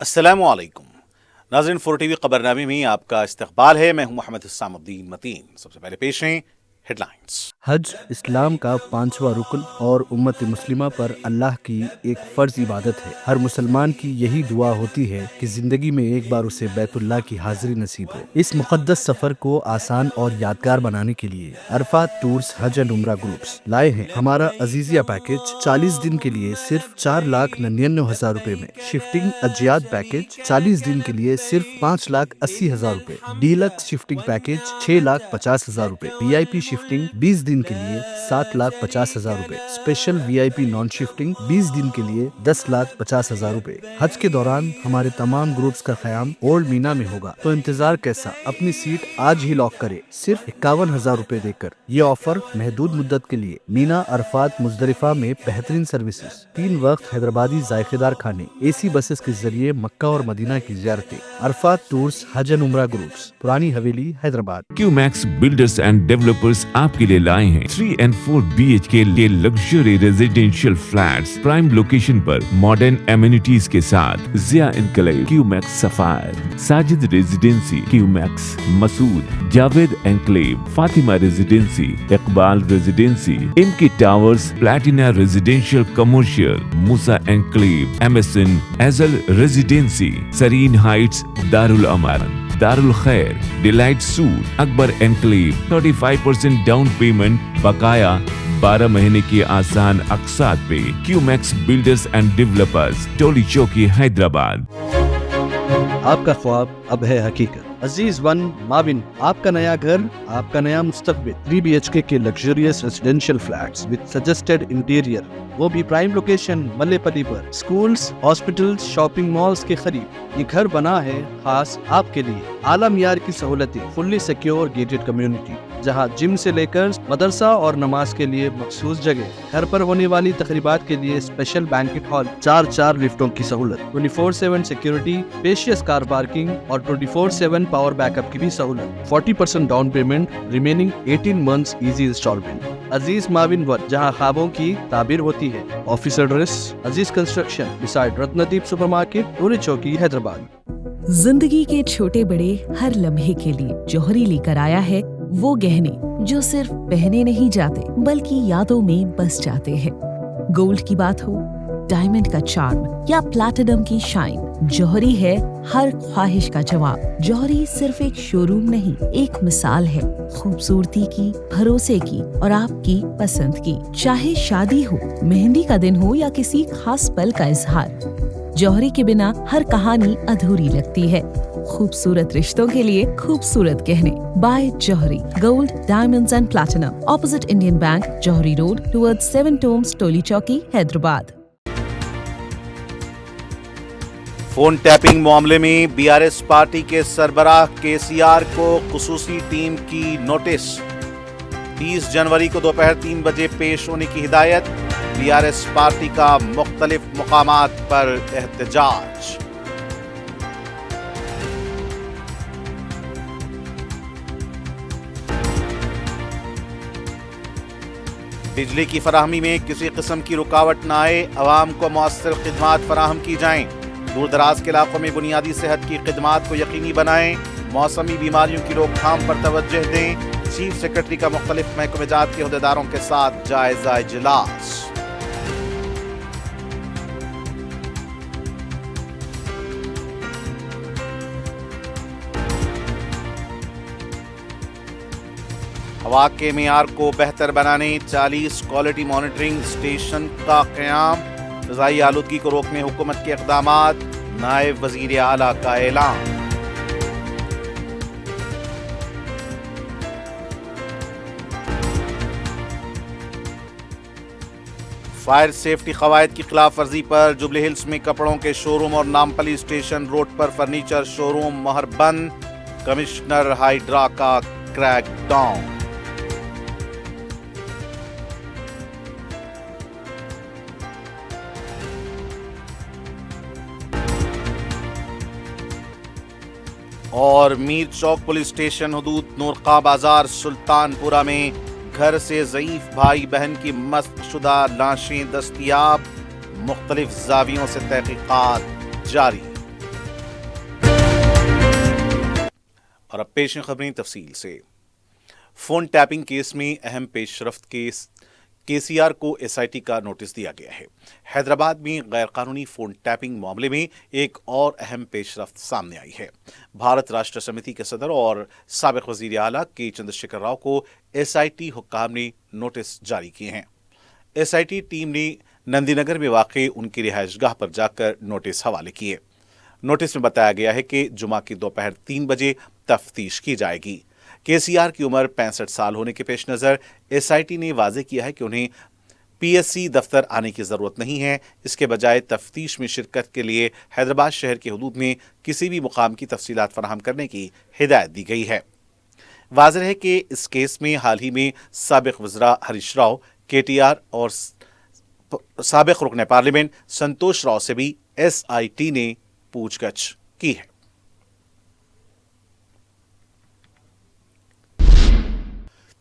السلام علیکم ناظرین، 4 TV خبر نامے میں آپ کا استقبال ہے۔ میں ہوں محمد حسام الدین متین۔ سب سے پہلے پیش ہیں ہیڈ لائنز۔ حج اسلام کا 5واں رکن اور امت مسلمہ پر اللہ کی ایک فرض عبادت ہے۔ ہر مسلمان کی یہی دعا ہوتی ہے کہ زندگی میں ایک بار اسے بیت اللہ کی حاضری نصیب ہو۔ اس مقدس سفر کو آسان اور یادگار بنانے کے لیے عرفات ٹورز حج اینڈ عمرہ گروپس لائے ہیں ہمارا عزیزیہ پیکج 40 دن کے لیے صرف 4,99,000 روپے میں، شفٹنگ اجیاد پیکج 40 دن کے لیے صرف 5,80,000 روپے، ڈیلکس شفٹنگ پیکج 6,50,000 روپے، VIP شفٹنگ 20 دن کے لیے 7,50,000 روپے، اسپیشل VIP نان شفٹنگ 20 دن کے لیے 10,50,000 روپے۔ حج کے دوران ہمارے تمام گروپس کا قیام اولڈ مینا میں ہوگا، تو انتظار کیسا؟ اپنی سیٹ آج ہی لاک کرے صرف 51,000 روپے دے کر۔ یہ آفر محدود مدت کے لیے۔ مینا، عرفات، مزدلفہ میں بہترین سروسز، 3 وقت حیدرآبادی ذائقے دار کھانے، AC بسز کے ذریعے مکہ اور مدینہ کی زیارتیں۔ عرفات ٹورز حج اینڈ عمرہ گروپس، پرانی حویلی، Hyderabad. QMax builders and developers آپ کے لیے لائے ہیں 3 and 4 BHK کے luxury residential flats prime location پر ماڈرن ایمینٹیز کے ساتھ۔ Zia enclave, QMax sapphire, Sajid residency, QMax Masood, Javed enclave, Fatima residency, Iqbal residency, MK towers, platina residential commercial, Musa enclave, MSN ایزل residency, serene heights, Darulaman, Darulkhair, delight suite, Akbar enclave, 35% down payment, بقایا 12 مہینے کی آسان اقساط پہ۔ QMax بلڈرز اینڈ ڈیولپرز، ٹولی چوکی، حیدرآباد۔ آپ کا خواب اب ہے حقیقت۔ عزیز ون ماون، آپ کا نیا گھر، آپ کا نیا مستقبل۔ 3 BHK کے luxurious residential flats with suggested interior, وہ بھی پرائم لوکیشن ملے پلی پر، سکولز، ہاسپٹلز، شاپنگ مالز کے قریب۔ یہ گھر بنا ہے خاص آپ کے لیے۔ اعلیٰ معیار کی سہولتیں، فلی سیکیور گیٹڈ کمیونٹی جہاں جم سے لے کر مدرسہ اور نماز کے لیے مخصوص جگہ، گھر پر ہونے والی تقریبات کے لیے اسپیشل بینکٹ ہال، 4 لفٹوں کی سہولت، 24/7 سیکیورٹی، اسپیشیس کار پارکنگ اور 24/7 پاور بیک اپ کی بھی سہولت۔ 40% down payment, remaining 18 months easy instalment. Aziz maven one, جہاں خوابوں کی تعبیر ہوتی ہے۔ Office address Aziz construction beside Ratandeep super market, Toli Chowki, Hyderabad. زندگی کے چھوٹے بڑے ہر لمحے کے لیے جوہری لے کر آیا ہے وہ گہنے جو صرف پہنے نہیں جاتے بلکہ یادوں میں بس جاتے ہیں۔ گولڈ کی بات ہو، ڈائمنڈ کا چارم یا پلاٹینم کی شائن، جوہری ہے ہر خواہش کا جواب۔ جوہری صرف ایک شو روم نہیں، ایک مثال ہے خوبصورتی کی، بھروسے کی اور آپ کی پسند کی۔ چاہے شادی ہو، مہندی کا دن ہو یا کسی خاص پل کا اظہار، جوہری کے بنا ہر کہانی ادھوری لگتی ہے۔ خوبصورت رشتوں کے لیے خوبصورت گہنے، بائے جوہری gold, diamonds and platinum, opposite Indian bank, جوہری روڈ ٹورڈ 7 ٹومز، ٹولی چوکی، حیدرآباد۔ فون ٹیپنگ معاملے میں BRS پارٹی کے سربراہ KCR کو خصوصی ٹیم کی نوٹس، 30 جنوری کو دوپہر 3 بجے پیش ہونے کی ہدایت۔ BRS پارٹی کا مختلف مقامات پر احتجاج۔ بجلی کی فراہمی میں کسی قسم کی رکاوٹ نہ آئے، عوام کو مؤثر خدمات فراہم کی جائیں۔ دور دراز کے علاقوں میں بنیادی صحت کی خدمات کو یقینی بنائیں۔ موسمی بیماریوں کی روک تھام پر توجہ دیں۔ چیف سیکرٹری کا مختلف محکمہ جات کے عہدیداروں کے ساتھ جائزہ اجلاس۔ ہوا کے معیار کو بہتر بنانے 40 کوالٹی مانیٹرنگ اسٹیشن کا قیام۔ فضائی آلودگی کو روکنے حکومت کے اقدامات، نائب وزیر اعلیٰ کا اعلان۔ فائر سیفٹی قواعد کی خلاف ورزی پر جوبلی ہلز میں کپڑوں کے شو روم اور نامپلی اسٹیشن روڈ پر فرنیچر شو روم مہر بند۔ کمشنر ہائیڈرا کا کریک ڈاؤن۔ اور میر چوک پولیس اسٹیشن حدود نورخواہ بازار سلطان پورہ میں گھر سے ضعیف بھائی بہن کی مسخ شدہ لاشیں دستیاب، مختلف زاویوں سے تحقیقات جاری۔ और अब पेश हैं खबरें तफसील से। फोन टैपिंग केस में अहम पेशरफ्त केसीआर को एसआईटी का नोटिस दिया गया है। हैदराबाद में गैरकानूनी फोन टैपिंग मामले में एक और अहम पेशरफ्त सामने आई है। भारत राष्ट्र समिति के सदर और साबिक वजीर आला के चंद्रशेखर राव को एसआईटी हुक्काम ने नोटिस जारी किए हैं। एसआईटी टीम ने नंदीनगर में वाक़ उनकी रिहाइशगाह पर जाकर नोटिस हवाले किए। नोटिस में बताया गया है कि जुमा की दोपहर 3 बजे तफ्तीश की जाएगी। केसीआर की उम्र 65 साल होने के पेश नज़र एसआईटी ने वाज़ेह किया है कि उन्हें पीएससी दफ्तर आने की ज़रूरत नहीं है। इसके बजाय तफ्तीश में शिरकत के लिए हैदराबाद शहर की हदूद में किसी भी मुकाम की तफसीलात फराहम करने की हिदायत दी गई है। वाज़ेह है कि इस केस में हाल ही में साबिक वज़रा हरीश राव, केटीआर और साबिक रुकन पार्लियामेंट संतोष राव से भी एसआईटी ने पूछगछ की है।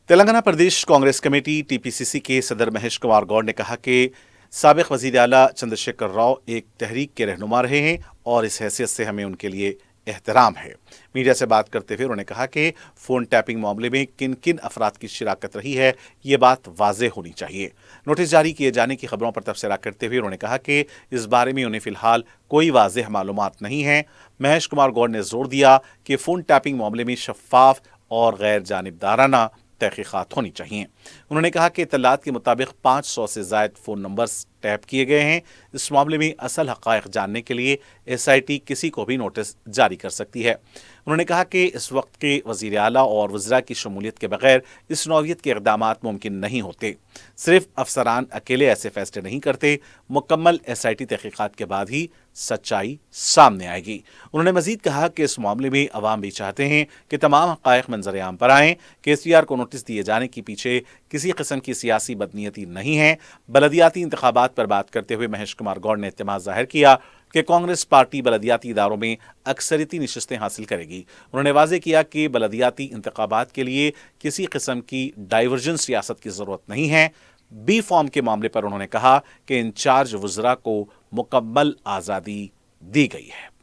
तेलंगाना प्रदेश कांग्रेस कमेटी टीपीसीसी के सदर महेश कुमार गौड़ ने कहा कि साबिक वजीर आला चंद्रशेखर राव एक तहरीक के रहनुमा रहे हैं और इस हैसियत से हमें उनके लिए एहतराम है। मीडिया से बात करते हुए उन्होंने कहा कि फ़ोन टैपिंग मामले में किन किन अफराद की शिराकत रही है, ये बात वाज़ेह होनी चाहिए। नोटिस जारी किए जाने की खबरों पर तबसरा करते हुए उन्होंने कहा कि इस बारे में उन्हें फ़िलहाल कोई वाज़ेह मालूमात नहीं है। महेश कुमार गौड़ ने जोर दिया कि फ़ोन टैपिंग मामले में शफाफ और गैर जानिबदाराना तहकीकात होनी चाहिए। उन्होंने कहा कि इत्तलात के मुताबिक 500 से ज़ायद फ़ोन नंबर्स टैप किए गए हैं। इस मामले में असल हक़ाइक़ जानने के लिए एसआईटी किसी को भी नोटिस जारी कर सकती है। उन्होंने कहा कि इस वक्त के वज़ीर आला और वज़रा की शमूलियत के बगैर इस नौइयत के इक़दामात मुमकिन नहीं होते। सिर्फ अफसरान अकेले ऐसे फैसले नहीं करते, मुकम्मल एसआईटी तहकीकात के बाद ही सच्चाई सामने आएगी। उन्होंने मजीद कहा कि इस मामले में अवाम भी चाहते हैं कि तमाम हक़ाइक़ मंजर आम पर आएँ। केसीआर को नोटिस दिए जाने के पीछे किसी किस्म की सियासी बदनीयती नहीं है। बलदियाती इंतखाबात पर बात करते हुए महेश कुमार गौड़ ने एतमाद जाहिर किया कि कांग्रेस पार्टी बलदियाती इदारों में अक्सरियती नशिस्तें हासिल करेगी। उन्होंने वाज़ेह किया कि बलदियाती इंतखाबात के लिए किसी किस्म की डाइवर्जन सियासत की ज़रूरत नहीं है। बी फॉर्म के मामले पर उन्होंने कहा कि इंचार्ज वज़रा को मुकम्मल आज़ादी दी गई है।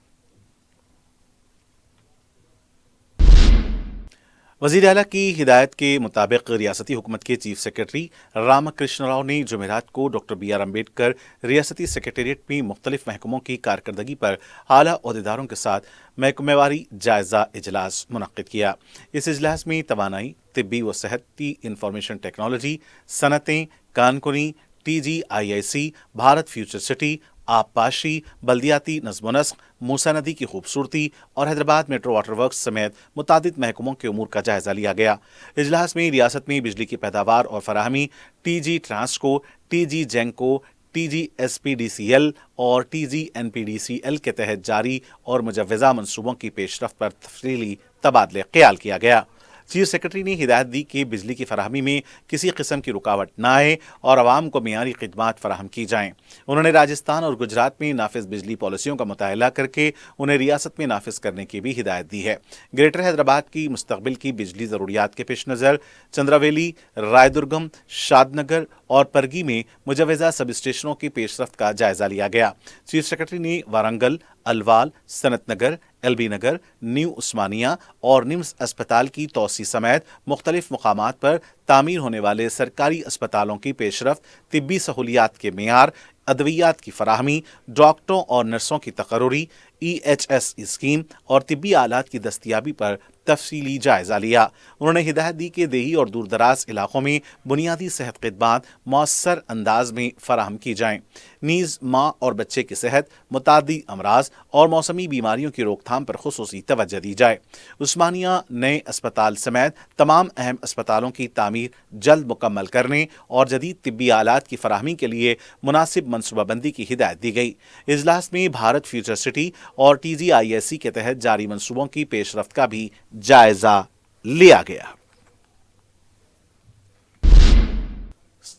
वज़ीर आला की हिदायत के मुताबिक रियासती हुकूमत के चीफ सेक्रेटरी रामकृष्ण राव ने जुमेरात को डॉक्टर बी आर अम्बेडकर रियासती सेक्रेटेरिएट में मुख्तलिफ महकमों की कारकर्दगी पर आला अहदेदारों के साथ महकमेवारी जायजा इजलास मुनक्किद किया। इस इजलास में तवानाई, तिब्बी व सेहती इंफॉर्मेशन टेक्नोलॉजी, सनतें, कानकुनी, TGIIC, भारत फ्यूचर सिटी, आबपाशी, बल्दियाती नज़्म व नस्क, मूसा नदी की खूबसूरती और हैदराबाद मेट्रो वाटर वर्क्स समेत मुतादिद महकमों के उमूर का जायजा लिया गया। इजलास में रियासत में बिजली की पैदावार और फराहमी, TG ट्रांसको, TG जेंको, TGSPDCL और TGNPDCL के तहत जारी और मुजव्वज़ा मनसूबों की पेशरफ्त पर तफसीली तबादले ख्याल किया गया। चीफ सेक्रेटरी ने हिदायत दी कि बिजली की फराहमी में किसी किस्म की रुकावट न आए और आवाम को मियारी खिदमात फराहम की जाएँ। उन्होंने राजस्थान और गुजरात में नाफिज बिजली पॉलिसियों का मुतायला करके उन्हें रियासत में नाफिज करने की भी हिदायत दी है। ग्रेटर हैदराबाद की मुस्तकबिल की बिजली ज़रूरियात के पेश नज़र चंद्रावेली, रायदुर्गम, शादनगर और परगी में मुजव्वज़ा सब स्टेशनों की पेशरफ्त का जायजा लिया गया। चीफ सेक्रेटरी ने वारंगल, अलवाल, सनत नगर, LB नगर, न्यू उस्मानिया और निम्स अस्पताल की तोसी समेत मुख्तलिफ मुकामात पर तामीर होने वाले सरकारी अस्पतालों की पेशरफ्त, तिब्बी सहूलियात के मेयार, अद्वियात की फराहमी, डॉक्टरों और नर्सों की तकर्रुरी, EHS स्कीम और तिब्बी आलात की दस्तियाबी पर तफसीली जायजा लिया। उन्होंने हिदायत दी कि देही और दूर दराज इलाकों में बुनियादी सेहत खिदमात मौसर अंदाज में फराहम की जाएँ। नीज़ माँ और बच्चे की सेहत, मुतादी अमराज और मौसमी बीमारियों की रोकथाम पर खुसूसी तवज्जो दी जाए। उस्मानिया नए अस्पताल समेत तमाम अहम अस्पतालों की तामीर जल्द मुकम्मल करने और जदीद तिब्बी आलात की फराहमी के लिए मुनासिब मनसूबाबंदी की हिदायत दी गई। इजलास में भारत फ्यूचर सिटी और TGIIC के तहत जारी मनसूबों की पेशरफ्त का भी जायजा लिया गया।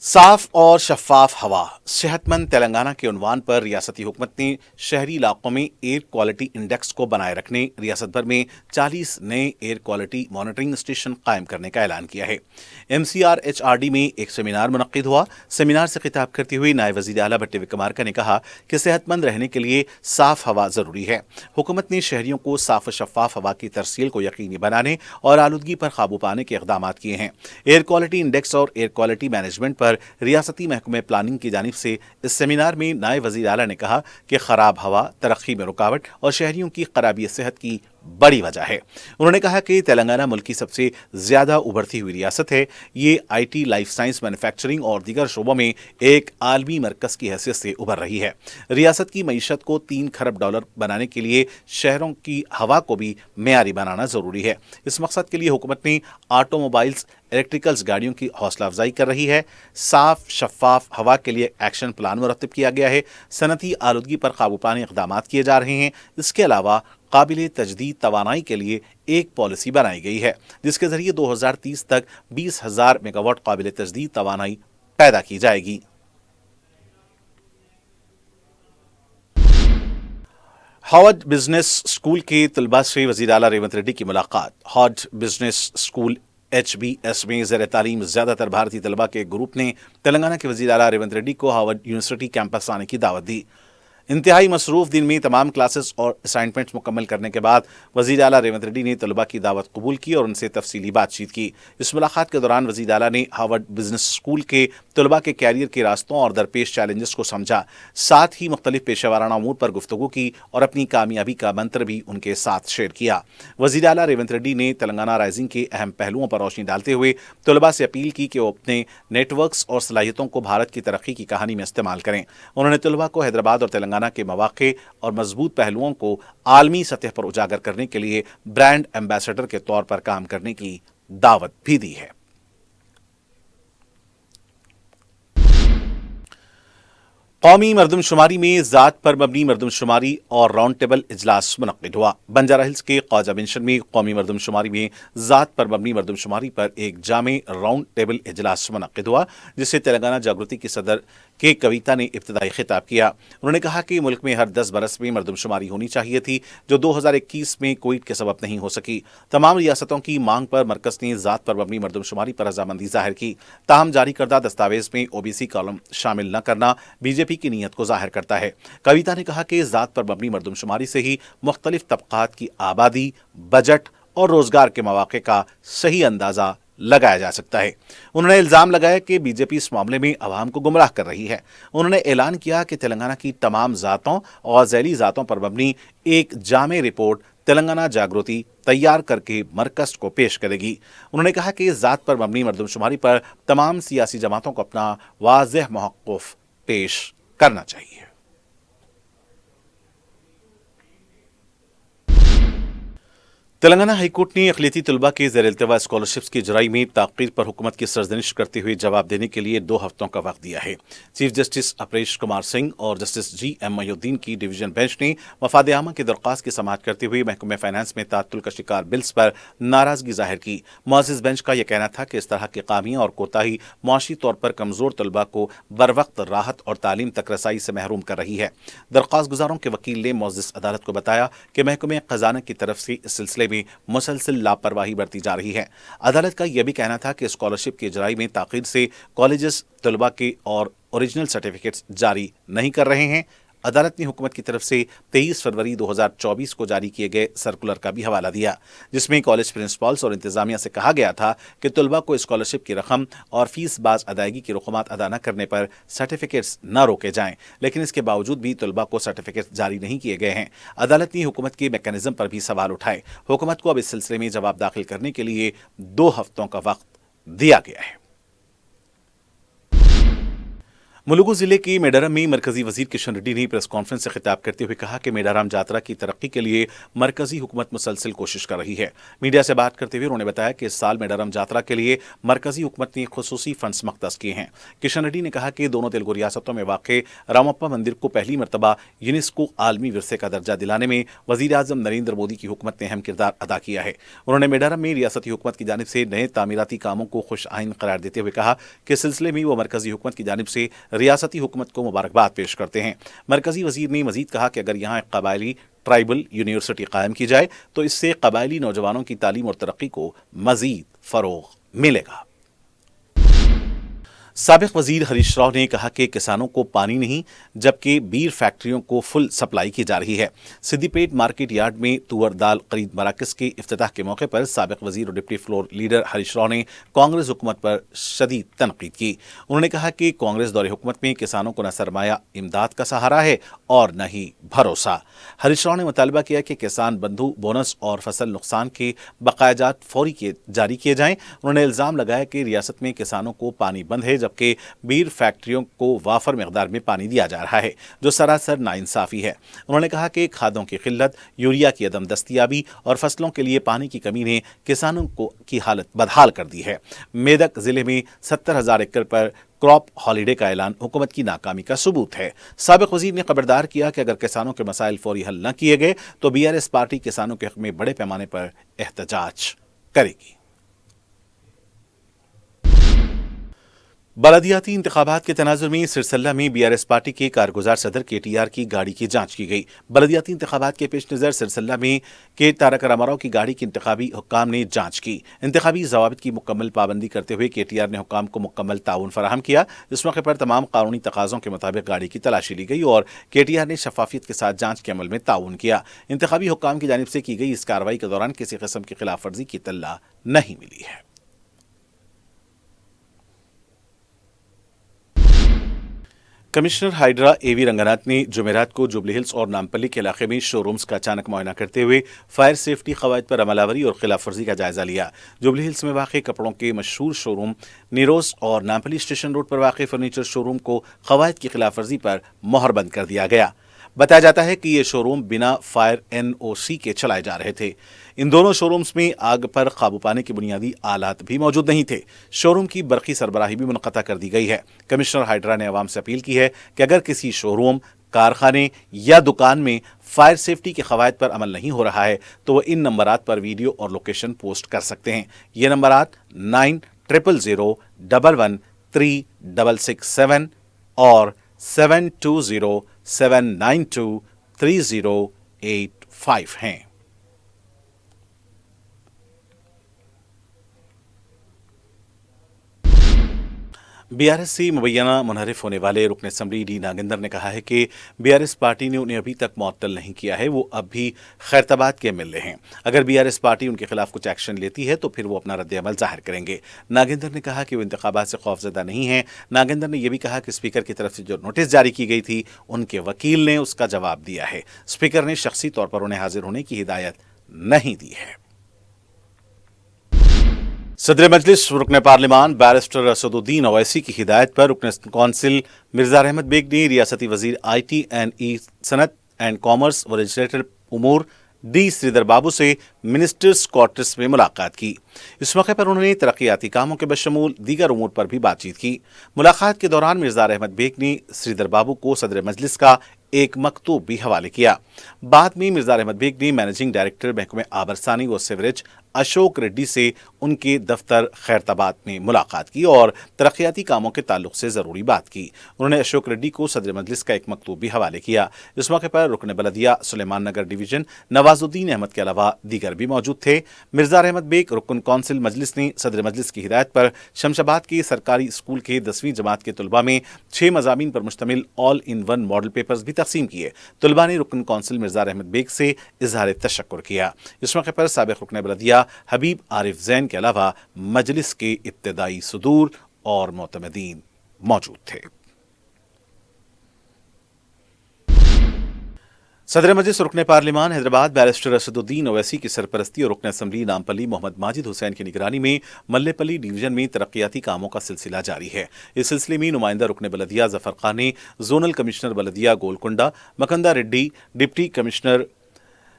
साफ और शफाफ हवा, सेहतमंद तेलंगाना के उन्वान पर रियासती हुकूमत ने शहरी इलाकों में एयर क्वालिटी इंडेक्स को बनाए रखने रियासत भर में 40 नए एयर क्वालिटी मॉनिटरिंग स्टेशन कायम करने का ऐलान किया है। MCRHRD में एक सेमिनार मुनक्किद हुआ। सेमिनार से खिताब करते हुए नायब वज़ीर आला भट्टी विक्रमार्का ने कहा कि सेहतमंद रहने के लिए साफ हवा जरूरी है। हुकूमत ने शहरियों को साफ और शफाफ हवा की तरसील को यकीनी बनाने और आलूदगी पर काबू पाने के इक़दाम किए हैं। एयर क्वालिटी इंडेक्स और एयर क्वालिटी मैनेजमेंट पर रियासती महकमे प्लानिंग की जानिब से इस सेमिनार में नायब वज़ीर आला ने कहा कि खराब हवा तरक्की में रुकावट और शहरियों की खराबी सेहत की बड़ी वजह है। उन्होंने कहा कि तेलंगाना मुल्क की सबसे ज्यादा उभरती हुई रियासत है। ये IT, लाइफ साइंस, मैन्युफैक्चरिंग और दीगर शोबों में एक आलमी मरकज की हैसियत से उभर रही है। रियासत की मईशत को 3 खरब डॉलर बनाने के लिए शहरों की हवा को भी मेयारी बनाना जरूरी है। इस मकसद के लिए हुकूमत ने ऑटोमोबाइल्स, इलेक्ट्रिकल्स गाड़ियों की हौसला अफजाई कर रही है। साफ शफाफ हवा के लिए एक्शन प्लान मुरतब किया गया है। सनती आलूदगी पर काबू पाने इक़दाम किए जा रहे हैं। इसके अलावा काबिल तजदीद तवानाई के लिए एक पॉलिसी बनाई गई है जिसके जरिए 2030 तक 20,000 मेगावाट काबिल तजदीद तवानाई पैदा की जाएगी। हार्वर्ड बिजनेस स्कूल के तलबा से वज़ीर आला रेवंत रेड्डी की मुलाकात। हार्वर्ड बिजनेस स्कूल HBS में ज़ेर तालीम ज़्यादातर भारतीय तलबा के ग्रुप ने तेलंगाना के वज़ीर आला रेवंत रेड्डी को हार्वर्ड यूनिवर्सिटी कैंपस आने की दावत दी। इंतहाई मसरूफ दिन में तमाम क्लासेस और असाइनमेंट्स मुकम्मल करने के बाद वज़ीर आला रेवंत रेड्डी ने तलबा की दावत कबूल की और उनसे तफसीली बातचीत की। इस मुलाकात के दौरान वज़ीर आला ने हार्वर्ड बिजनेस स्कूल के तलबा के कैरियर के रास्तों और दरपेश चैलेंजेस को समझा। साथ ही मुख्तलिफ पेशेवराना अमूर पर गुफ्तगू की और अपनी कामयाबी का मंत्र भी उनके साथ शेयर किया। वज़ीर आला रेवंत रेड्डी ने तेलंगाना राइजिंग के अहम पहलुओं पर रोशनी डालते हुए तलबा से अपील की कि वो अपने नेटवर्क्स और सलाहियतों को भारत की तरक्की की कहानी में इस्तेमाल करें। उन्होंने तलबा को हैदराबाद और तेलंगाना के मौक़े और मजबूत पहलुओं को आलमी सतह पर उजागर करने के लिए ब्रांड एम्बेसडर के तौर पर काम करने की दावत भी दी है। कौमी मरदमशुमारी में ज़ात पर मबनी मरदमशुमारी और राउंड टेबल इजलास मुनक्किद हुआ। बंजारा हिल्स के ख्वाजा मेंशन में कौमी मरदमशुमारी में ज़ात पर मबनी मरदमशुमारी पर एक जामे राउंड टेबल इजलास मुनक्किद हुआ जिससे तेलंगाना जागृति की सदर के कविता ने इब्तदाई खिताब किया। उन्होंने कहा कि मुल्क में हर 10 बरस में मरदमशुमारी होनी चाहिए थी जो 2021 में कोविड के सबब नहीं हो सकी। तमाम रियासतों की मांग पर मरकज ने ज़ात पर मबनी मरदमशुमारी पर रजामंदी जाहिर की। ताहम जारी करदा दस्तावेज में OBC कॉलम शामिल न करना बीजेपी की नीयत को जाहिर करता है। कविता ने कहा कि ज़ात पर मबनी मरदमशुमारी से ही मुख्तलिफ तबकात की आबादी, बजट और रोजगार के मौके का सही अंदाजा लगाया जा सकता है। उन्होंने इल्जाम लगाया कि बीजेपी इस मामले में अवाम को गुमराह कर रही है। उन्होंने ऐलान किया कि तेलंगाना की तमाम ज़ातों और ज़ैली ज़ातों पर मबनी एक जामे रिपोर्ट तेलंगाना जागृति तैयार करके मरकज को पेश करेगी। उन्होंने कहा कि ज़ात पर मबनी मरदमशुमारी पर तमाम सियासी जमातों को अपना वाज़ेह मौक़िफ़ पेश करना चाहिए। तेलंगाना हाईकोर्ट ने अक़लियती तलबा के ज़ेर-ए-इल्तिवा स्कॉलरशिप्स की इजराई में ताख़ीर पर हुकूमत की सरजनिश करते हुए जवाब देने के लिए 2 हफ्तों का वक्त दिया है। चीफ जस्टिस अपरेश कुमार सिंह और जस्टिस GM मोइनुद्दीन की डिवीजन बेंच ने मफाद आमा की दरख्वास्त की समाअत करते हुए महकमे फाइनेंस में ताअत्तुल का शिकार बिल्स पर नाराजगी जाहिर की। मुअज़्ज़िज़ बेंच का यह कहना था कि इस तरह की खामियां और कोताही मुआशी तौर पर कमजोर तलबा को बरवक्त राहत और तालीम तक रसाई से महरूम कर रही है। दरख्वास्त गुजारों के वकील ने मुअज़्ज़िज़ अदालत को बताया कि महकमे खजाना की तरफ से इस सिलसिले में मुसलसल लापरवाही बरती जा रही है। अदालत का यह भी कहना था कि स्कॉलरशिप की इजराई में ताख़ीर से कॉलेजेस तलबा के और ओरिजिनल सर्टिफिकेट्स जारी नहीं कर रहे हैं। अदालत ने हुकूमत की तरफ से 23 फरवरी 2024 को जारी किए गए सर्कुलर का भी हवाला दिया जिसमें कॉलेज प्रिंसिपल्स और इंतजामिया से कहा गया था कि तलबा को स्कॉलरशिप की रकम और फीस बाज अदायगी की रकूमात अदा न करने पर सर्टिफिकेट्स न रोके जाएं, लेकिन इसके बावजूद भी तलबा को सर्टिफिकेट्स जारी नहीं किए गए हैं। अदालत ने हुकूमत के मैकेनिज्म पर भी सवाल उठाए। हुकूमत को अब इस सिलसिले में जवाब दाखिल करने के लिए 2 हफ्तों का वक्त दिया गया है। मुलुगु जिले के मेडारम में मरकजी वजीर किशन रेड्डी ने प्रेस कॉन्फ्रेंस से खिताब करते हुए कहा कि मेडारम जात्रा की तरक्की के लिए मरकजी हुकूमत मुसलसल कोशिश कर रही है। मीडिया से बात करते हुए उन्होंने बताया कि इस साल मेडारम जात्रा के लिए मरकजी हुकूमत ने खुसूसी फंड्स मख्तस किए हैं। किशन रेड्डी ने कहा कि दोनों तेलुगु रियासतों में वाक़ रामप्पा मंदिर को पहली मरतबा यूनेस्को आलमी विरसे का दर्जा दिलाने में वज़ीर आज़म नरेंद्र मोदी की हुकूमत ने अहम किरदार अदा किया है। उन्होंने मेडारम में रियासती हुकूमत की जानिब से नए तामीराती कामों को खुश आइन करार देते हुए कहा कि इस सिलसिले में वो मरकजी हुकूमत की जानिब से रियासती हुकूमत को मुबारकबाद पेश करते हैं। मरकजी वजीर ने मजीद कहा कि अगर यहाँ एक कबायली ट्राइबल यूनिवर्सिटी कायम की जाए तो इससे कबायली नौजवानों की तालीम और तरक्की को मजीद फरोग मिलेगा। साबिक वजीर हरीश राव ने कहा कि किसानों को पानी नहीं जबकि बीर फैक्ट्रियों को फुल सप्लाई की जा रही है। सिद्दीपेट मार्केट यार्ड में तुअर दाल खरीद मराकज के इफ्तिताह के मौके पर साबिक वजीर और deputy floor leader Harish Rao ने कांग्रेस हुकूमत पर शदीद तनकीद की। उन्होंने कहा कि कांग्रेस दौरे हुकूमत में किसानों को न सरमाया इमदाद का सहारा है और न ही भरोसा। हरीश राव ने मुतालबा किया कि किसान बंधु बोनस और फसल नुकसान के बकायाजात फौरी जारी किए जाएं। उन्होंने इल्जाम लगाया कि रियासत में किसानों को पानी बंद है जबकि बीर फैक्ट्रियों को वाफर मिकदार में पानी दिया जा रहा है, जो सरासर नाइंसाफी है। उन्होंने कहा कि खादों की किल्लत, यूरिया की अदम दस्तियाबी और फसलों के लिए पानी की कमी ने किसानों की हालत बदहाल कर दी है। मेदक जिले में 70,000 एकड़ पर क्रॉप हॉलीडे का ऐलान हुकूमत की नाकामी का सबूत है। साबिक वजीर ने खबरदार किया कि अगर किसानों के मसाइल फौरी हल न किए गए तो BRS पार्टी किसानों के हक में बड़े पैमाने पर एहतजाज करेगी। बलदियाती इंतखाबात के तनाजुर में सिरसल्ला में BRS पार्टी के कारगुजार सदर KTR की गाड़ी की जांच की गई। बलदियाती इंतखाबात के पेश नज़र सिरसल्ला में के तारक रामाराव की गाड़ी की इंतखाबी हुक्काम ने जांच की। इंतखाबी जवाबित की मुकम्मल पाबंदी करते हुए KTR ने हुक्काम को मुकम्मल ताउन फराहम किया। इस मौके पर तमाम कानूनी तकाज़ों के मुताबिक गाड़ी की तलाशी ली गई और KTR ने शफाफियत के साथ जांच के अमल में ताउन किया। इंतखाबी हुक्काम की जानिब से की गई इस कार्रवाई के दौरान किसी किस्म की खिलाफ वर्जी की इत्तला नहीं मिली है। कमिश्नर हाइड्रा AV रंगनाथ ने जुमेरात को जुबली हिल्स और नामपल्ली के इलाके में शोरूम्स का अचानक मुआयना करते हुए फायर सेफ्टी कवायद पर अमलावरी और खिलाफ वर्जी का जायजा लिया। जुबली हिल्स में वाक़ कपड़ों के मशहूर शोरूम नीरोज और नामपल्ली स्टेशन रोड पर वाक़ फर्नीचर शोरूम को कवायद की खिलाफ वर्जी पर मोहर बंद कर दिया गया। बताया जाता है कि ये शोरूम बिना फायर NOC के चलाए जा रहे थे। इन दोनों शोरूम्स में आग पर काबू पाने के बुनियादी आलात भी मौजूद नहीं थे। शोरूम की बरकी सरबराही भी मुनक़ता कर दी गई है। कमिश्नर हाइड्रा ने अवाम से अपील की है कि अगर किसी शोरूम, कारखाने या दुकान में फायर सेफ्टी के कवायद पर अमल नहीं हो रहा है तो वह इन नंबरात पर वीडियो और लोकेशन पोस्ट कर सकते हैं। ये नंबरात 9000011367 और 7207923085 हैं। BRS से मुबैना मुनहरिफ होने वाले रुकन असम्बली D नागेंद्र ने कहा है कि BRS पार्टी ने उन्हें अभी तक मुअत्तल नहीं किया है, वो अब भी खैरताबाद के MLA हैं। अगर BRS पार्टी उनके खिलाफ कुछ एक्शन लेती है तो फिर वो अपना रद्द-ए-अमल जाहिर करेंगे। नागेंद्र ने कहा कि वो इंतखाबात से खौफजदा नहीं है। नागेंद्र ने यह भी कहा कि स्पीकर की तरफ से जो नोटिस जारी की गई थी उनके वकील ने उसका जवाब दिया है। स्पीकर ने शख्सी तौर पर उन्हें हाजिर होने की हिदायत नहीं दी है। सदर मजलिस रुकन पार्लिमान बैरिस्टर असदुद्दीन ओवैसी की हिदायत पर रुकन कौंसिल मिर्जा रहमत बेग ने रियासती वजीर IT एंड सनत एंड कॉमर्स व रजिस्ट्रेटेड उमूर D श्रीधर बाबू से मिनिस्टर्स क्वार्टर्स में मुलाकात की। इस मौके पर उन्होंने तरक्याती कामों के बशमूल दीगर उमूर पर भी बातचीत की। मुलाकात के दौरान मिर्जा रहमत बेग ने श्रीधर बाबू को सदर मजलिस का एक मकतूब भी हवाले किया। बाद में मिर्जा रहमत बेग ने मैनेजिंग डायरेक्टर महकमे आबरसानी व सीवरेज अशोक रेड्डी से उनके दफ्तर खैरताबाद में मुलाकात की और तरक्याती कामों के ताल्लुक से ज़रूरी बात की। उन्होंने अशोक रेड्डी को सदर मजलिस का एक मकतूब भी हवाले किया। इस मौके पर रुकन बलदिया सुलेमान नगर डिवीजन नवाजुद्दीन अहमद के अलावा दीगर भी मौजूद थे। मिर्जा रहमत बेग रुकन कौंसिल मजलिस ने सदर मजलिस की हिदायत पर शमशाबाद के सरकारी स्कूल के 10वीं जमात के तलबा में 6 मज़ामीन पर मुश्तमिल all in one model papers भी तकसीम किए। तलबा ने रुकन कौंसिल मिर्जा रहमत बेग से इजहार तशक्कुर किया। इस मौके पर साबिक़ रुकन बलदिया हबीब आरिफ जैन के अलावा मजलिस के इब्तिदाई सदूर और मोतमदीन मौजूद थे। सदर मजलिस रुकन पार्लिमान हैदराबाद बैरिस्टर असदुद्दीन ओवैसी की सरपरस्ती और रुकन असम्बली नामपल्ली मोहम्मद माजिद हुसैन की निगरानी में मल्लेपल्ली डिवीजन में तरक्याती कामों का सिलसिला जारी है। इस सिलसिले में नुमाइंदा रुकन बलदिया जफर खान ने जोनल कमिश्नर बलदिया गोलकुंडा, मकंदा रेड्डी, डिप्टी कमिश्नर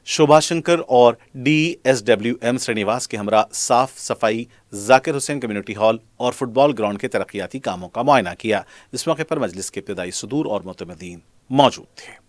शोभाशंकर और DSWM श्रीनिवास के हमरा साफ सफाई, जाकिर हुसैन कम्युनिटी हॉल और फुटबॉल ग्राउंड के तरक्याती कामों का मुआयना किया। इस मौके पर मजलिस के इब्तिदाई सदूर और मुतमदीन मौजूद थे।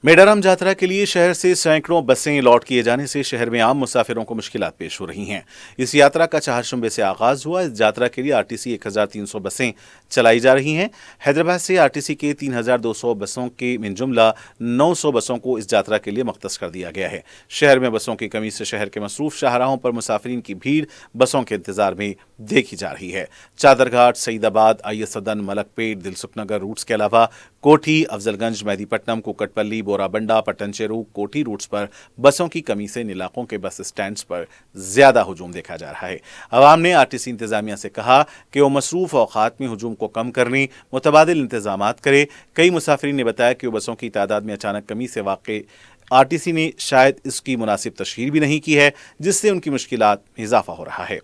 मेडाराम यात्रा के लिए शहर से सैकड़ों बसें लौट किए जाने से शहर में आम मुसाफिरों को मुश्किलात पेश हो रही हैं। इस यात्रा का चारशंबे से आगाज हुआ। इस यात्रा के लिए RTC 1300 बसें चलाई जा रही हैं। हैदराबाद से RTC के 3200 बसों के मिन जुमला 900 बसों को इस यात्रा के लिए मख्तस कर दिया गया है। शहर में बसों की कमी से शहर के मसरूफ शाहराहों पर मुसाफिरीन की भीड़ बसों के इंतजार में देखी जा रही है। चादरघाट, सईदाबाद, अय्यसदन, मलकपेट, दिलसुखनगर रूट्स के अलावा कोठी, अफजलगंज, मेहदीपट्टनम, कुकटपल्ली, बोराबंडा, पट्टनचेरू, कोठी रूट्स पर बसों की कमी से इन इलाकों के बस स्टैंड्स पर ज्यादा हुजूम देखा जा रहा है। अवाम ने RTC इंतजामिया से कहा कि वो मसरूफ औकात में हुजूम को कम करने मुतबादिल इंतजामात करे। कई मुसाफिरीन ने बताया कि वो बसों की तादाद में अचानक कमी से वाक़ई RTC ने शायद इसकी मुनासिब तशहीर भी नहीं की है, जिससे उनकी मुश्किलात में इजाफा हो रहा है।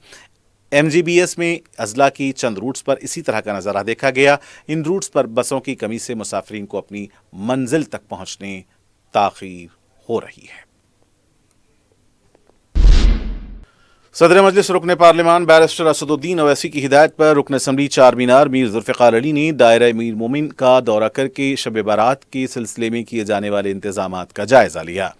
MGBS में अजला की चंद रूट्स पर इसी तरह का नज़ारा देखा गया। इन रूट्स पर बसों की कमी से मुसाफिरीन को अपनी मंजिल तक पहुंचने ताखीर हो रही है। सदर मजलिस रुकन पार्लिमान बैरिस्टर असदुद्दीन ओवैसी की हिदायत पर रुकन असम्बली चार मीनार मीर जुल्फ़िकार अली ने दायरा मीर मोमिन का दौरा करके शब बारात के सिलसिले में किए जाने वाले इंतजामात का जायजा लिया।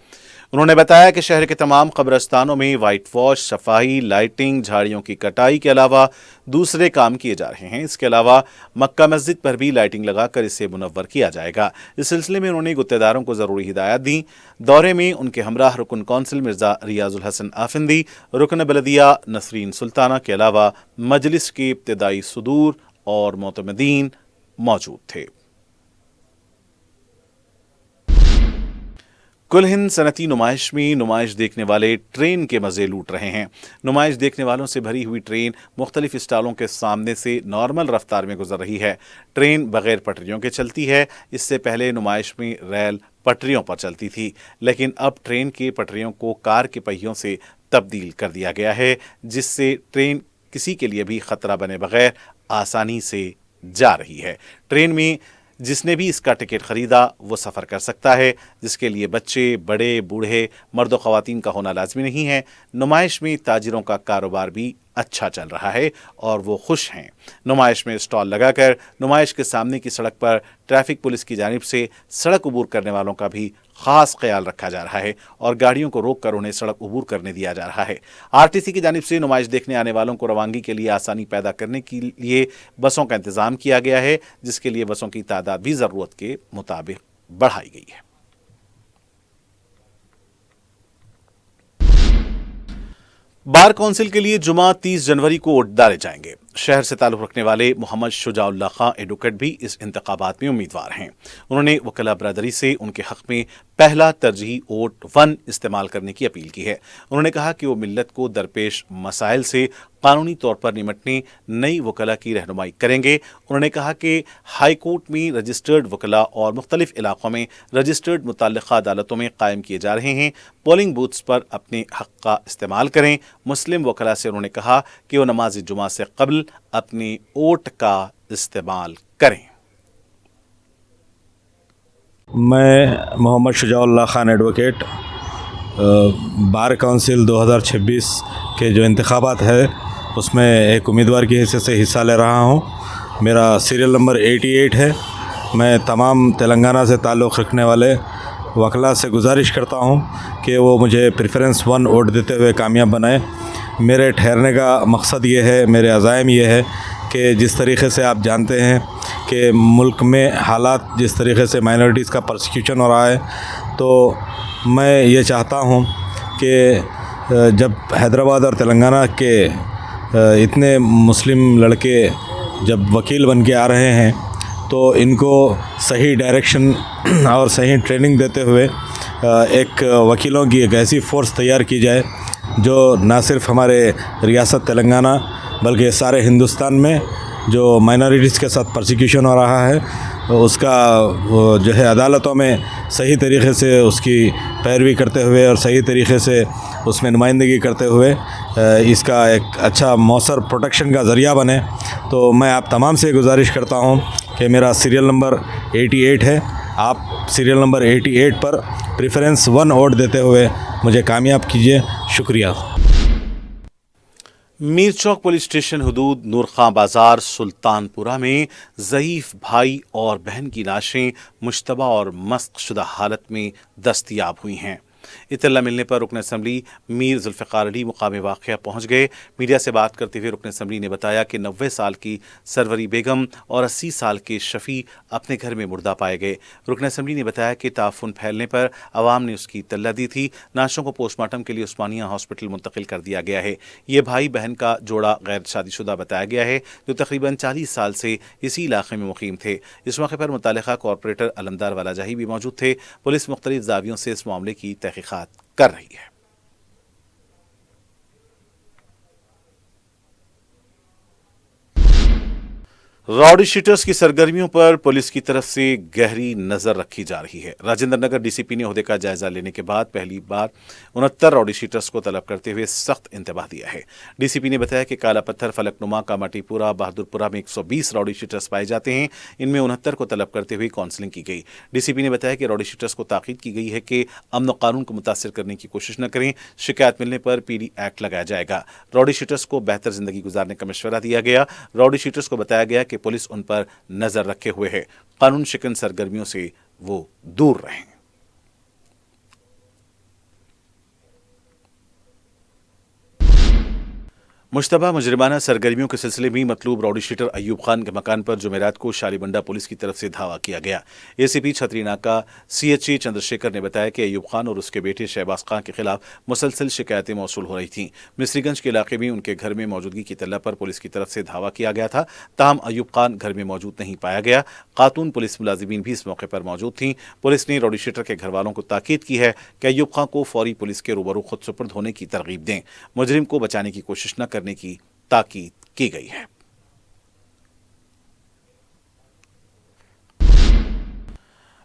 उन्होंने बताया कि शहर के तमाम कब्रस्तानों में वाइट वॉश, सफाई, लाइटिंग, झाड़ियों की कटाई के अलावा दूसरे काम किए जा रहे हैं। इसके अलावा मक्का मस्जिद पर भी लाइटिंग लगाकर इसे मुनव्वर किया जाएगा। इस सिलसिले में उन्होंने गुत्तेदारों को ज़रूरी हिदायत दी। दौरे में उनके हमराह रुकन कौंसिल मिर्ज़ा रियाजुल हसन आफिंदी, रुकन बलदिया नसरीन सुल्ताना के अलावा मजलिस के इब्तिदाई सदूर और मोतमदीन मौजूद थे। कुल हिंद सनती नुमाइश में नुमाइश देखने वाले ट्रेन के मज़े लूट रहे हैं। नुमाइश देखने वालों से भरी हुई ट्रेन मुख्तलिफ स्टॉलों के सामने से नॉर्मल रफ्तार में गुजर रही है। ट्रेन बगैर पटरियों के चलती है। इससे पहले नुमाइश में रेल पटरियों पर चलती थी, लेकिन अब ट्रेन के पटरियों को कार के पहियों से तब्दील कर दिया गया है, जिससे ट्रेन किसी के लिए भी ख़तरा बने बगैर आसानी से जा रही है। ट्रेन में जिसने भी इसका टिकट ख़रीदा वो सफ़र कर सकता है, जिसके लिए बच्चे, बड़े, बूढ़े, मर्द व ख़वातीन का होना लाजमी नहीं है। नुमाइश में ताजिरों का कारोबार भी अच्छा चल रहा है और वो खुश हैं। नुमाइश में स्टॉल लगाकर नुमाइश के सामने की सड़क पर ट्रैफिक पुलिस की जानिब से सड़क अबूर करने वालों का भी ख़ास ख्याल रखा जा रहा है और गाड़ियों को रोक कर उन्हें सड़क अबूर करने दिया जा रहा है। RTC की जानिब से नुमाइश देखने आने वालों को रवानगी के लिए आसानी पैदा करने के लिए बसों का इंतज़ाम किया गया है, जिसके लिए बसों की तादाद भी ज़रूरत के मुताबिक बढ़ाई गई है। बार काउंसिल के लिए जुमा 30 जनवरी को वोट डाले जाएंगे। शहर से ताल्लुक़ रखने वाले मोहम्मद शुजाउल्लाह खां एडवोकेट भी इस इंतखाबात में उम्मीदवार हैं। उन्होंने वकला बरदरी से उनके हक़ में पहला तरजीही वोट 1 इस्तेमाल करने की अपील की है। उन्होंने कहा कि वो मिल्लत को दरपेश मसाइल से कानूनी तौर पर निमटने नई वकला की रहनुमाई करेंगे। उन्होंने कहा कि हाई कोर्ट में रजिस्टर्ड वकला और मुख्तलिफ इलाकों में रजिस्टर्ड मुतल्लिक़ा अदालतों में कायम किए जा रहे हैं। पोलिंग बूथ्स पर अपने हक़ का इस्तेमाल करें। मुस्लिम वकला से उन्होंने कहा कि वो नमाज जुमा से कबल अपनी वोट का इस्तेमाल करें। मैं Mohammed Shujaullah Khan advocate bar council 2026 के जो इंतखाबात है उसमें एक उम्मीदवार की हैसियत से हिस्सा ले रहा हूँ। मेरा सीरियल नंबर 88 है। मैं तमाम तेलंगाना से ताल्लुक़ रखने वाले वकला से गुजारिश करता हूँ कि वो मुझे प्रेफरेंस 1 वोट देते हुए कामयाब बनाए। मेरे ठहरने का मकसद ये है, मेरे अज़ाइम ये है कि जिस तरीक़े से आप जानते हैं कि मुल्क में हालात जिस तरीक़े से माइनॉरिटीज़ का परसिक्यूशन हो रहा है, तो मैं ये चाहता हूँ कि जब हैदराबाद और तेलंगाना के इतने मुस्लिम लड़के जब वकील बन के आ रहे हैं तो इनको सही डायरेक्शन और सही ट्रेनिंग देते हुए एक वकीलों की एक ऐसी फ़ोर्स तैयार की जाए जो ना सिर्फ हमारे रियासत तेलंगाना बल्कि सारे हिंदुस्तान में जो माइनॉरिटीज़ के साथ परसिक्यूशन हो रहा है اس کا جو ہے عدالتوں میں صحیح طریقے سے اس کی پیروی کرتے ہوئے اور صحیح طریقے سے اس میں نمائندگی کرتے ہوئے اس کا ایک اچھا مؤثر پروٹیکشن کا ذریعہ بنے. تو میں آپ تمام سے گزارش کرتا ہوں کہ میرا سیریل نمبر 88 ہے. آپ سیریل نمبر 88 پر پریفرنس 1 ووٹ دیتے ہوئے مجھے کامیاب کیجیے. شکریہ. میر چوک پولیس اسٹیشن حدود نورخان بازار سلطان پورہ میں ضعیف بھائی اور بہن کی لاشیں مشتبہ اور مسخ شدہ حالت میں دستیاب ہوئی ہیں. اطلاع ملنے پر رکن اسمبلی میر ذوالفقار علی مقام واقعہ پہنچ گئے. میڈیا سے بات کرتے ہوئے رکن اسمبلی نے بتایا کہ 90 سال کی سروری بیگم اور 80 سال کے شفیع اپنے گھر میں مردہ پائے گئے. رکن اسمبلی نے بتایا کہ تعفن پھیلنے پر عوام نے اس کی اطلاع دی تھی. نعشوں کو پوسٹ مارٹم کے لیے عثمانیہ ہاسپٹل منتقل کر دیا گیا ہے. یہ بھائی بہن کا جوڑا غیر شادی شدہ بتایا گیا ہے جو تقریباً 40 سال سے اسی علاقے میں مقیم تھے. اس موقع پر متعلقہ کارپوریٹر علمدار والا جاہی بھی موجود تھے. پولیس مختلف زاویوں سے اس معاملے کی تحقیقات کر رہی ہے. راؤڈی شیٹرز کی سرگرمیوں پر پولیس کی طرف سے گہری نظر رکھی جا رہی ہے. راجندر نگر ڈی سی پی نے عہدے کا جائزہ لینے کے بعد پہلی بار 69 راؤڈی شیٹرز کو طلب کرتے ہوئے سخت انتباہ دیا ہے. ڈی سی پی نے بتایا کہ کالا پتھر، فلک نما، کاماٹی پورہ، بہادر پورہ میں 120 راؤڈی شیٹرز پائے جاتے ہیں. ان میں 69 کو طلب کرتے ہوئے کاؤنسلنگ کی گئی. ڈی سی پی نے بتایا کہ راؤڈی شیٹرز کو تاکید کی گئی ہے کہ امن و قانون کو متاثر کرنے کی کوشش نہ کریں. شکایت ملنے پر پی ڈی ایکٹ لگایا جائے گا. راؤڈی شیٹرز کو بہتر زندگی گزارنے کا مشورہ دیا گیا. راؤڈی شیٹرز کو بتایا گیا کہ پولیس ان پر نظر رکھے ہوئے ہے. قانون شکن سرگرمیوں سے وہ دور رہیں. مشتبہ مجرمانہ سرگرمیوں کے سلسلے میں مطلوب راؤڈی شیٹر ایوب خان کے مکان پر جمعرات کو شالی بنڈا پولیس کی طرف سے دھاوا کیا گیا. اے سی پی چھتری ناکا CHA چندر شیکھر نے بتایا کہ ایوب خان اور اس کے بیٹے شہباز خان کے خلاف مسلسل شکایتیں موصول ہو رہی تھیں. مصری گنج کے علاقے میں ان کے گھر میں موجودگی کی اطلاع پر پولیس کی طرف سے دھاوا کیا گیا تھا. تاہم ایوب خان گھر میں موجود نہیں پایا گیا. خاتون پولیس ملازمین بھی اس موقع پر موجود تھیں. پولیس نے راؤڈی شیٹر کے گھر والوں کو تاکید کی ہے کہ ایوب خان کو فوری پولیس کے روبرو خود سپرد ہونے کی ترغیب دیں. مجرم کو بچانے کی کوشش نہ کرنے کی تاکید کی گئی ہے.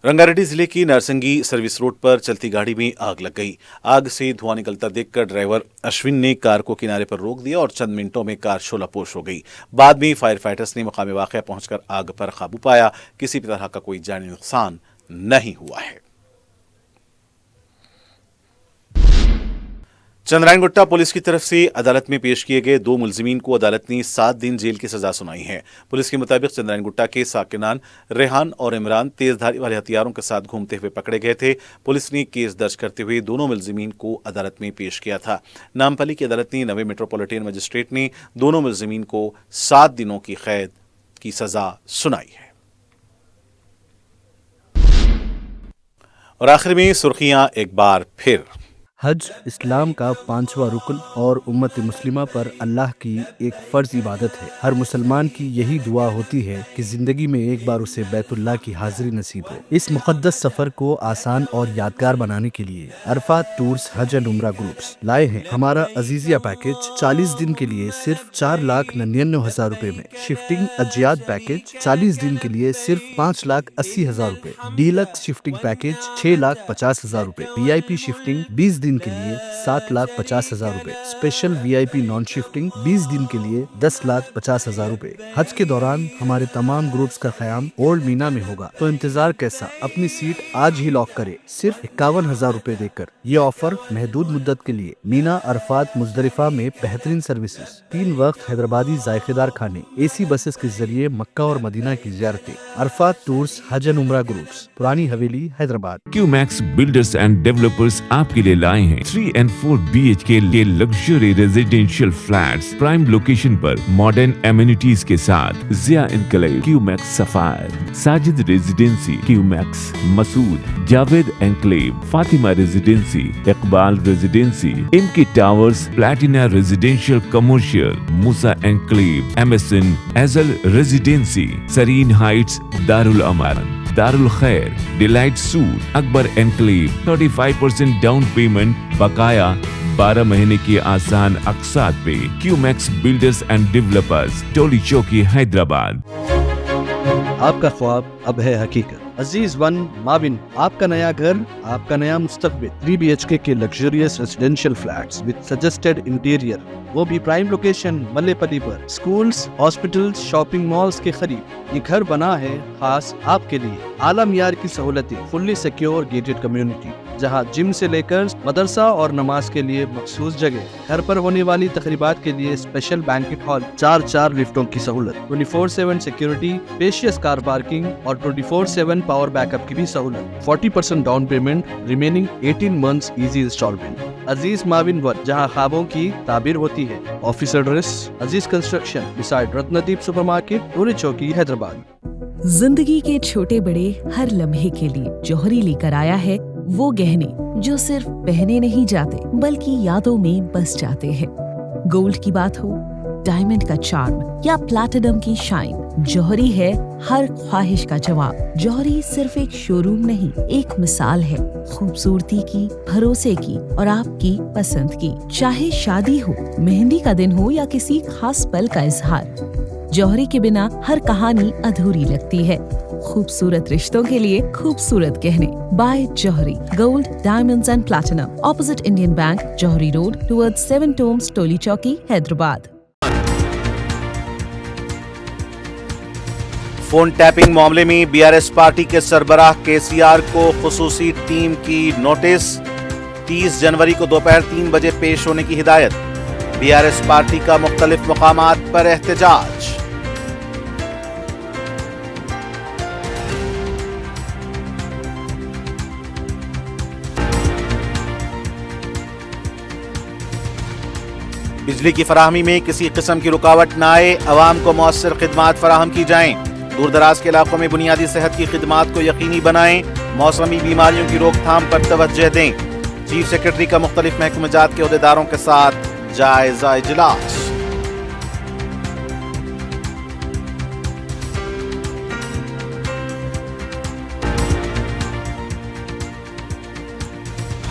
رنگاریڈی ضلع کی نارسنگی سروس روڈ پر چلتی گاڑی میں آگ لگ گئی. آگ سے دھواں نکلتا دیکھ کر ڈرائیور اشون نے کار کو کنارے پر روک دیا اور چند منٹوں میں کار شعلہ پوش ہو گئی. بعد میں فائر فائٹرز نے مقام واقعہ پہنچ کر آگ پر قابو پایا. کسی بھی طرح کا کوئی جانی نقصان نہیں ہوا ہے. چندرائن گٹا پولیس کی طرف سے عدالت میں پیش کیے گئے 2 ملزمین کو عدالت نے 7 دن جیل کی سزا سنائی ہے. پولیس کے مطابق چندرائن گٹا کے ساکنان ریحان اور عمران تیز دھاری والے ہتھیاروں کے ساتھ گھومتے ہوئے پکڑے گئے تھے. پولیس نے کیس درج کرتے ہوئے دونوں ملزمین کو عدالت میں پیش کیا تھا. نامپلی کی عدالت نے نویں میٹروپولیٹن مجسٹریٹ نے دونوں ملزمین کو 7 دنوں کی قید کی سزا سنائی ہے. اور آخر میں سرخیاں ایک بار پھر. حج اسلام کا 5واں رکن اور امت مسلمہ پر اللہ کی ایک فرض عبادت ہے. ہر مسلمان کی یہی دعا ہوتی ہے کہ زندگی میں ایک بار اسے بیت اللہ کی حاضری نصیب ہو. اس مقدس سفر کو آسان اور یادگار بنانے کے لیے عرفات ٹورز حج اینڈ عمرہ گروپس لائے ہیں ہمارا عزیزیہ پیکج 40 دن کے لیے صرف 4,99,000 روپے میں. شفٹنگ اجیاد پیکج 40 دن کے لیے صرف 5,80,000 روپے. ڈیلکس شفٹنگ پیکج 6,50,000 روپے. VIP شفٹنگ 20 دن کے لیے 7,50,000 روپے. اسپیشل VIP نان شفٹنگ 20 دن کے لیے 10,50,000 روپے. حج کے دوران ہمارے تمام گروپس کا قیام اولڈ مینا میں ہوگا تو انتظار کیسا؟ اپنی سیٹ آج ہی لاک کرے صرف 51,000 روپے دے کر. یہ آفر محدود مدت کے لیے. مینا، عرفات، مزدلفہ میں بہترین سروسز، 3 وقت حیدرآبادی ذائقے دار کھانے، AC بسز کے ذریعے مکہ اور مدینہ کی زیارتیں. عرفات ٹورز حج اینڈ عمرہ گروپس، پرانی حویلی، Hyderabad. QMax builders and developers آپ کے لیے لائے ہیں 3 and 4 BHK کے luxury residential flats prime location پر ماڈرن ایمینٹیز کے ساتھ. Zia enclave, QMax sapphire, Sajid residency, QMax Masood, Javed enclave, Fatima residency, Iqbal residency, MK towers, platina residential commercial, Musa enclave, MSN ایزل residency, serene heights, Darulaman, Darulkhair, delight suite, Akbar enclave. 35% down payment بقایا 12 مہینے کی آسان اقساط پہ. QMax بلڈرز اینڈ ڈیولپرز، ٹولی چوکی، حیدرآباد. آپ کا خواب اب ہے حقیقت۔ عزیز ون ماون، آپ کا نیا گھر، آپ کا نیا مستقبل۔ 3 BHK کے luxurious residential flats with suggested interior, وہ بھی پرائم لوکیشن ملے پلی پر، سکولز، ہاسپٹلز، شاپنگ مالز کے قریب۔ یہ گھر بنا ہے خاص آپ کے لیے، اعلیٰ معیار کی سہولتیں، فلی سیکیور گیٹڈ کمیونٹی جہاں جم سے لے کر مدرسہ اور نماز کے لیے مخصوص جگہ، گھر پر ہونے والی تقریبات کے لیے اسپیشل بینکٹ ہال، 4 لفٹوں کی سہولت، 24/7 سیکیورٹی، اسپیشیس کار پارکنگ اور 24/7 پاور بیک اپ کی بھی سہولت۔ 40% down payment, remaining 18 months easy instalment. Aziz maven one, جہاں خوابوں کی تعبیر ہوتی ہے۔ Office address Aziz construction beside Ratandeep super market, Toli Chowki, Hyderabad. زندگی کے چھوٹے بڑے ہر لمحے کے لیے جوہری لے کر آیا ہے وہ گہنے جو صرف پہنے نہیں جاتے بلکہ یادوں میں بس جاتے ہیں۔ گولڈ کی بات ہو، ڈائمنڈ کا چارم یا پلاٹینم کی شائن، جوہری ہے ہر خواہش کا جواب۔ جوہری صرف ایک شو روم نہیں، ایک مثال ہے خوبصورتی کی، بھروسے کی اور آپ کی پسند کی۔ چاہے شادی ہو، مہندی کا دن ہو یا کسی خاص پل کا اظہار، جوہری کے بنا ہر کہانی ادھوری لگتی ہے۔ خوبصورت رشتوں کے لیے خوبصورت گہنے، بائے جوہری gold, diamonds and platinum, opposite Indian bank, جوہری روڈ ٹورڈ 7 ٹومز، ٹولی چوکی، حیدرآباد۔ فون ٹیپنگ معاملے میں BRS پارٹی کے سربراہ KCR کو خصوصی ٹیم کی نوٹس، 30 جنوری کو دوپہر 3 بجے پیش ہونے کی ہدایت۔ BRS پارٹی کا مختلف مقامات پر احتجاج۔ بجلی کی فراہمی میں کسی قسم کی رکاوٹ نہ آئے، عوام کو مؤثر خدمات فراہم کی جائیں۔ دور دراز کے علاقوں میں بنیادی صحت کی خدمات کو یقینی بنائیں، موسمی بیماریوں کی روک تھام پر توجہ دیں۔ چیف سیکرٹری کا مختلف محکمہ جات کے عہدیداروں کے ساتھ جائزہ اجلاس۔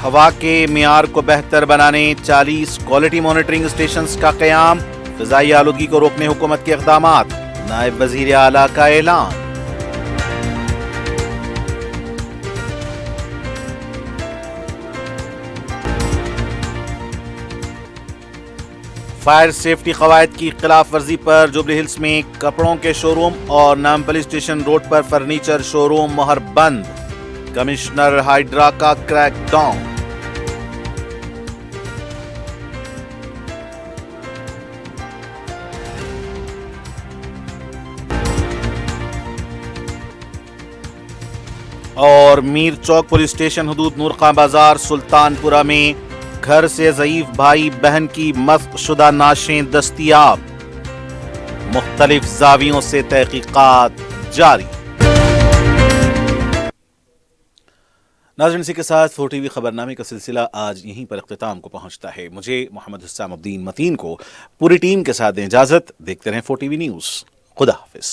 ہوا کے معیار کو بہتر بنانے 40 کوالٹی مانیٹرنگ اسٹیشنز کا قیام، فضائی آلودگی کو روکنے حکومت کے اقدامات، نائب وزیر اعلیٰ کا اعلان۔ فائر سیفٹی قواعد کی خلاف ورزی پر جوبلی ہلز میں کپڑوں کے شو روم اور نامپلی اسٹیشن روڈ پر فرنیچر شو روم مہر بند، کمشنر ہائیڈرا کا کریک ڈاؤن۔ اور میر چوک پولیس اسٹیشن حدود نورخان بازار سلطان پورہ میں گھر سے ضعیف بھائی بہن کی مسخ شدہ نعشیں دستیاب، مختلف زاویوں سے تحقیقات جاری۔ ناظرین، اسی کے ساتھ 4 TV خبرنامے کا سلسلہ آج یہیں پر اختتام کو پہنچتا ہے۔ مجھے محمد حسام الدین متین کو پوری ٹیم کے ساتھ دیں اجازت۔ دیکھتے رہیں 4 TV نیوز۔ خدا حافظ۔